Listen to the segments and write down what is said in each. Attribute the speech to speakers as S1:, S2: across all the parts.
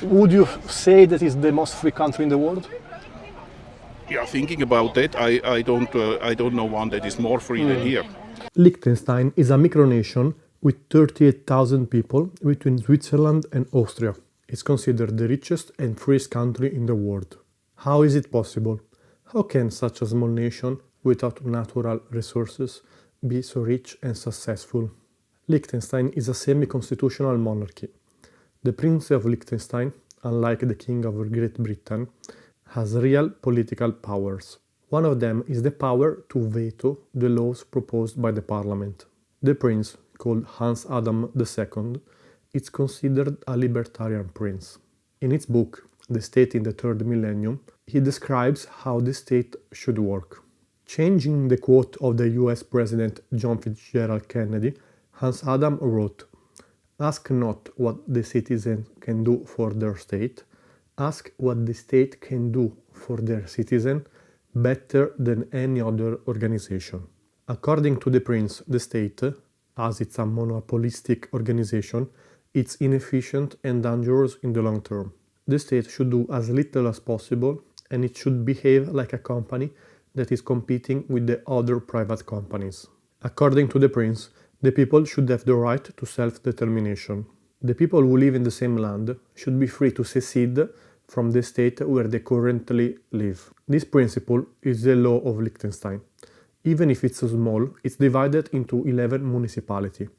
S1: Would you say that it's the most free country in the world?
S2: Yeah, thinking about that, I don't know one that is more free than here.
S1: Liechtenstein is a micronation with 38,000 people between Switzerland and Austria. It's considered the richest and freest country in the world. How is it possible? How can such a small nation without natural resources be so rich and successful? Liechtenstein is a semi-constitutional monarchy. The Prince of Liechtenstein, unlike the King of Great Britain, has real political powers. One of them is the power to veto the laws proposed by the parliament. The prince, called Hans Adam II, is considered a libertarian prince. In his book, The State in the Third Millennium, he describes how the state should work. Changing the quote of the US President John Fitzgerald Kennedy, Hans Adam wrote, "Ask not what the citizens can do for their state, ask what the state can do for their citizen better than any other organization." According to the prince, the state, as it's a monopolistic organization, it's inefficient and dangerous in the long term. The state should do as little as possible, and it should behave like a company that is competing with the other private companies. According to the prince, the people should have the right to self-determination. The people who live in the same land should be free to secede from the state where they currently live. This principle is the law of Liechtenstein. Even if it's so small, it's divided into 11 municipalities.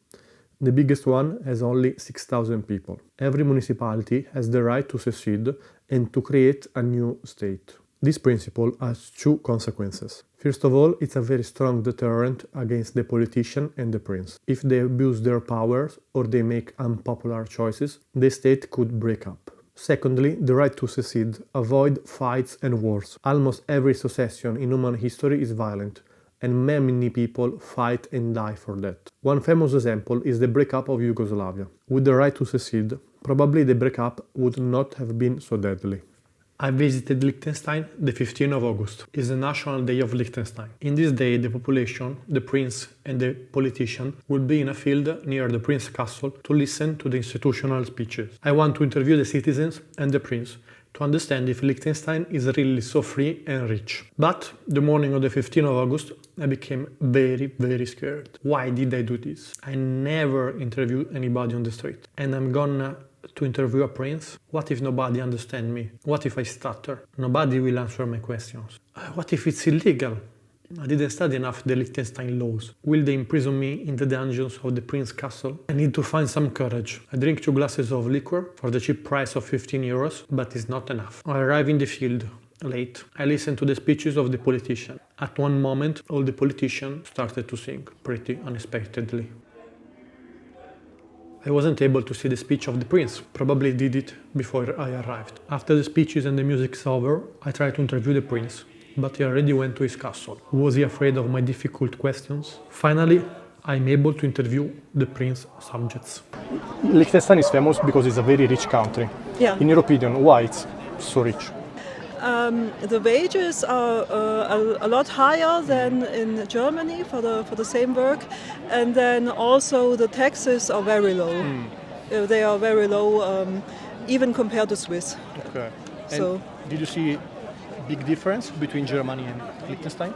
S1: The biggest one has only 6,000 people. Every municipality has the right to secede and to create a new state. This principle has two consequences. First of all, it's a very strong deterrent against the politician and the prince. If they abuse their powers or they make unpopular choices, the state could break up. Secondly, the right to secede avoids fights and wars. Almost every secession in human history is violent, and many people fight and die for that. One famous example is the breakup of Yugoslavia. With the right to secede, probably the breakup would not have been so deadly. I visited Liechtenstein the 15th of August. It's the National Day of Liechtenstein. In this day, the population, the prince and the politician will be in a field near the Prince Castle to listen to the institutional speeches. I want to interview the citizens and the prince to understand if Liechtenstein is really so free and rich. But the morning of the 15th of August, I became very scared. Why did I do this? I never interview anybody on the street. And I'm gonna to interview a prince. What if nobody understands me? What if I stutter? Nobody will answer my questions. What if it's illegal? I didn't study enough the Liechtenstein laws. Will they imprison me in the dungeons of the Prince Castle? I need to find some courage. I drink 2 glasses of liquor for the cheap price of 15 euros, but it's not enough. I arrive in the field late. I listen to the speeches of the politician. At one moment, all the politicians started to sing, pretty unexpectedly. I wasn't able to see the speech of the prince, probably did it before I arrived. After the speeches and the music's over, I tried to interview the prince, but he already went to his castle. Was he afraid of my difficult questions? Finally, I'm able to interview the prince's subjects. Liechtenstein is famous because it's a very rich country.
S3: Yeah.
S1: In your opinion, why it's so rich?
S3: The wages are a lot higher than in Germany for the same work, and then also the taxes are very low. They are very low, even compared to Swiss.
S1: Okay.
S3: So,
S1: and did you see big difference between Germany and Liechtenstein?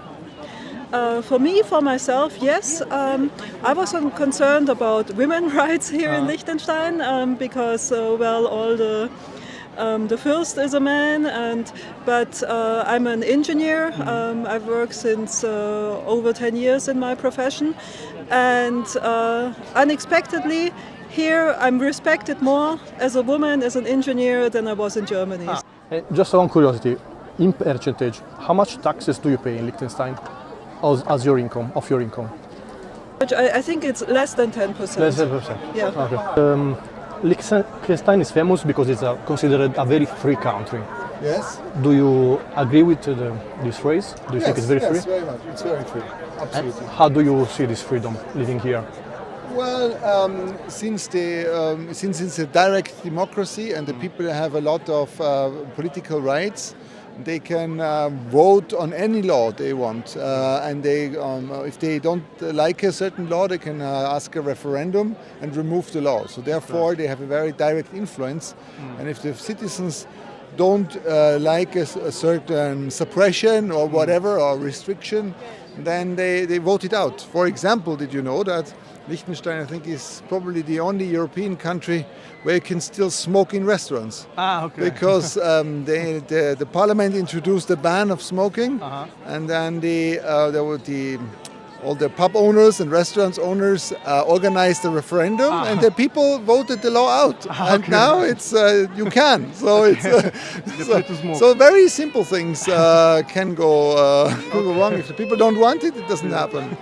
S3: for me, for myself, yes. I was concerned about women's rights here in Liechtenstein because, all the first is a man, but I'm an engineer. I've worked since over 10 years in my profession, and unexpectedly here I'm respected more as a woman, as an engineer, than I was in Germany.
S1: Just on curiosity, in percentage, how much taxes do you pay in Liechtenstein as your income, of your income?
S3: I think it's less than 10%.
S1: Less than 10%.
S3: Yeah.
S1: Okay. Liechtenstein is famous because it's considered a very free country.
S4: Yes.
S1: Do you agree with this phrase? Do you think it's very free?
S4: Yes, very much. It's very free. Absolutely.
S1: And how do you see this freedom living here?
S4: Well, since it's a direct democracy and the people have a lot of political rights, They can vote on any law they want, and they, if they don't like a certain law, they can ask a referendum and remove the law. So therefore, they have a very direct influence. And if the citizens don't like a certain suppression or whatever or restriction, then they vote it out. For example, did you know that Liechtenstein, I think, is probably the only European country where you can still smoke in restaurants?
S1: Okay.
S4: Because the parliament introduced a ban of smoking, and then all the pub owners and restaurants owners organized a referendum, and the people voted the law out. And now it's you can. So it's so very simple things can go wrong. If the people don't want it, it doesn't happen.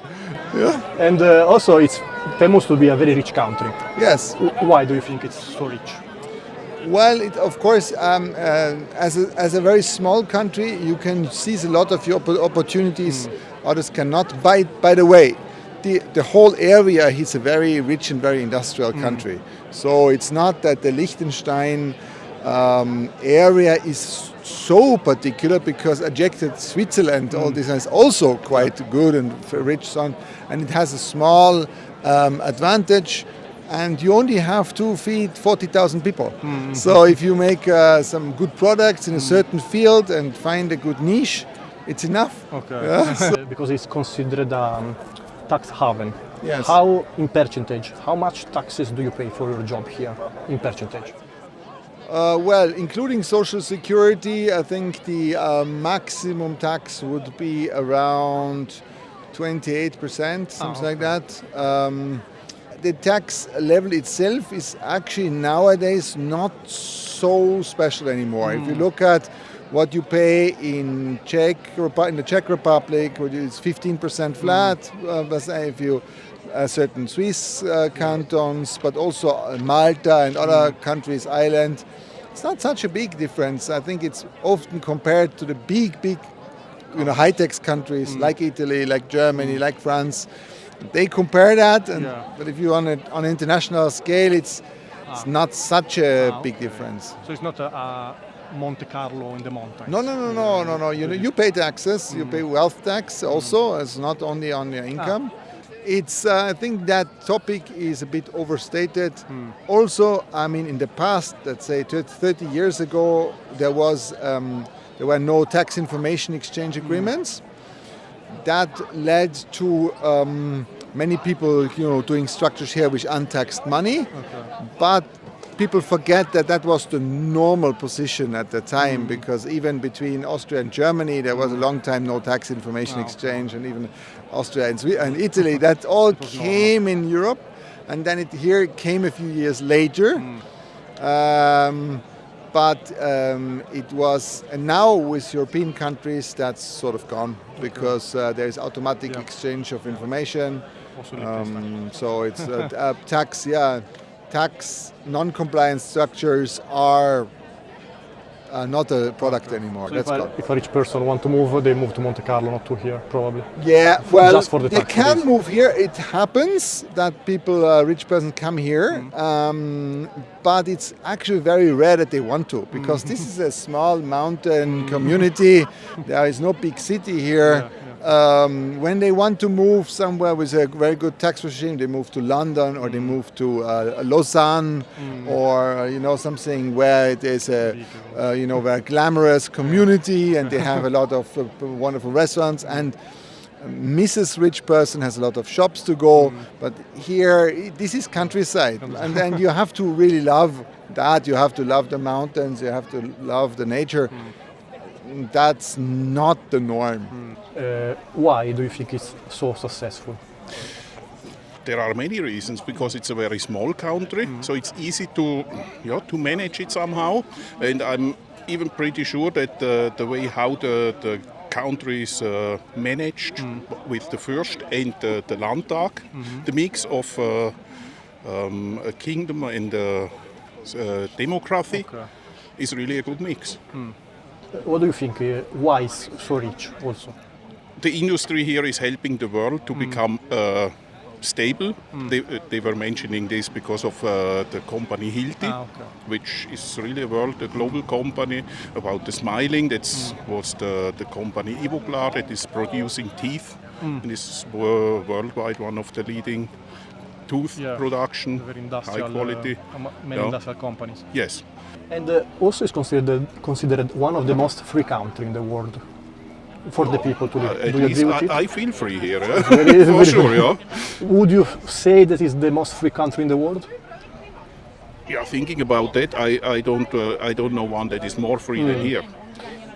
S4: Yeah.
S1: And also, it's famous to be a very rich country.
S4: Yes.
S1: Why do you think it's so rich?
S4: Well, of course, as a very small country, you can seize a lot of your opportunities others cannot. By the way, the whole area is a very rich and very industrial country. So it's not that the Liechtenstein area is so particular, because adjacent Switzerland, all this is also quite good and rich, and it has a small advantage. And you only have to feed 40,000 people. So if you make some good products in a certain field and find a good niche, it's enough.
S1: Okay.
S4: Yeah?
S1: Because it's considered a tax haven.
S4: Yes.
S1: How, in percentage, how much taxes do you pay for your job here, in percentage?
S4: Well, including social security, I think the maximum tax would be around 28%, something like that. The tax level itself is actually nowadays not so special anymore. If you look at what you pay in the Czech Republic, which is 15% flat, if you certain Swiss cantons, but also Malta and other countries, Ireland, it's not such a big difference. I think it's often compared to the big, high-tax countries like Italy, like Germany, like France. They compare that, but if you're on an international scale, it's not such a big difference.
S1: So it's not a Monte Carlo in the mountains?
S4: No. You pay taxes, you pay wealth tax also, it's not only on your income. It's I think that topic is a bit overstated. Also, I mean, in the past, let's say 30 years ago, there were no tax information exchange agreements. That led to many people, doing structures here with untaxed money. But people forget that was the normal position at the time, because even between Austria and Germany, there was a long time no tax information exchange, and even Austria and Italy, that all came in Europe, and then it came a few years later. But it was, and now with European countries, that's sort of gone, because there is automatic exchange of information. So it's tax non-compliant structures are not a product anymore.
S1: So if a rich person wants to move, they move to Monte Carlo, not to here, probably.
S4: Yeah, well,
S1: just for the
S4: they
S1: tax
S4: can move here. It happens that rich persons come here, but it's actually very rare that they want to, because this is a small mountain community. There is no big city here. When they want to move somewhere with a very good tax regime, they move to London, or they move to Lausanne, or something where there's a very glamorous community, and they have a lot of wonderful restaurants, and Mrs. Rich Person has a lot of shops to go. But here, this is countryside, and then you have to really love that. You have to love the mountains. You have to love the nature. That's not the norm.
S1: Why do you think it's so successful?
S2: There are many reasons, because it's a very small country, so it's easy to manage it somehow. And I'm even pretty sure that the way how the country is managed with the Fürst and the Landtag, the mix of a kingdom and democracy is really a good mix.
S1: What do you think? Why is so rich also?
S2: The industry here is helping the world to become stable. They were mentioning this because of the company Hilti, which is really a global company about the smiling. That was the company Ivoclar that is producing teeth and is worldwide one of the leading tooth production, high quality.
S1: Many industrial companies.
S2: Yes.
S1: And also is considered one of the most free countries in the world for the people to live. Do you agree with it?
S2: I feel free here,
S1: For
S2: sure, yeah.
S1: Would you say that is the most free country in the world?
S2: Yeah, thinking about that, I don't know one that is more free than here.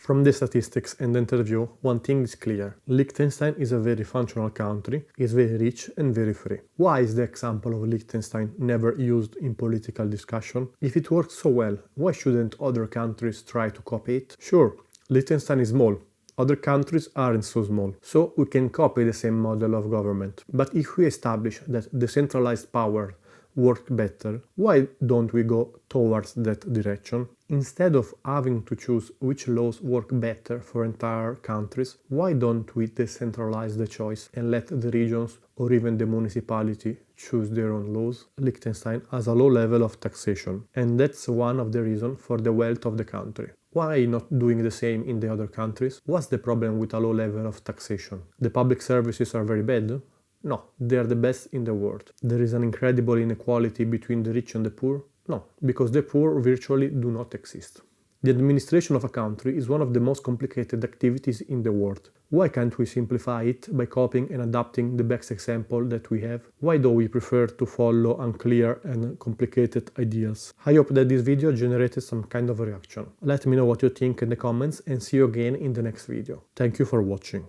S1: From the statistics and the interview, one thing is clear. Liechtenstein is a very functional country, is very rich and very free. Why is the example of Liechtenstein never used in political discussion? If it works so well, why shouldn't other countries try to copy it? Sure, Liechtenstein is small. Other countries aren't so small, so we can copy the same model of government. But if we establish that decentralized power work better, why don't we go towards that direction? Instead of having to choose which laws work better for entire countries, why don't we decentralize the choice and let the regions or even the municipality choose their own laws? Liechtenstein has a low level of taxation, and that's one of the reasons for the wealth of the country. Why not doing the same in the other countries? What's the problem with a low level of taxation? The public services are very bad? No, they are the best in the world. There is an incredible inequality between the rich and the poor? No, because the poor virtually do not exist. The administration of a country is one of the most complicated activities in the world. Why can't we simplify it by copying and adapting the best example that we have? Why do we prefer to follow unclear and complicated ideas? I hope that this video generated some kind of a reaction. Let me know what you think in the comments and see you again in the next video. Thank you for watching.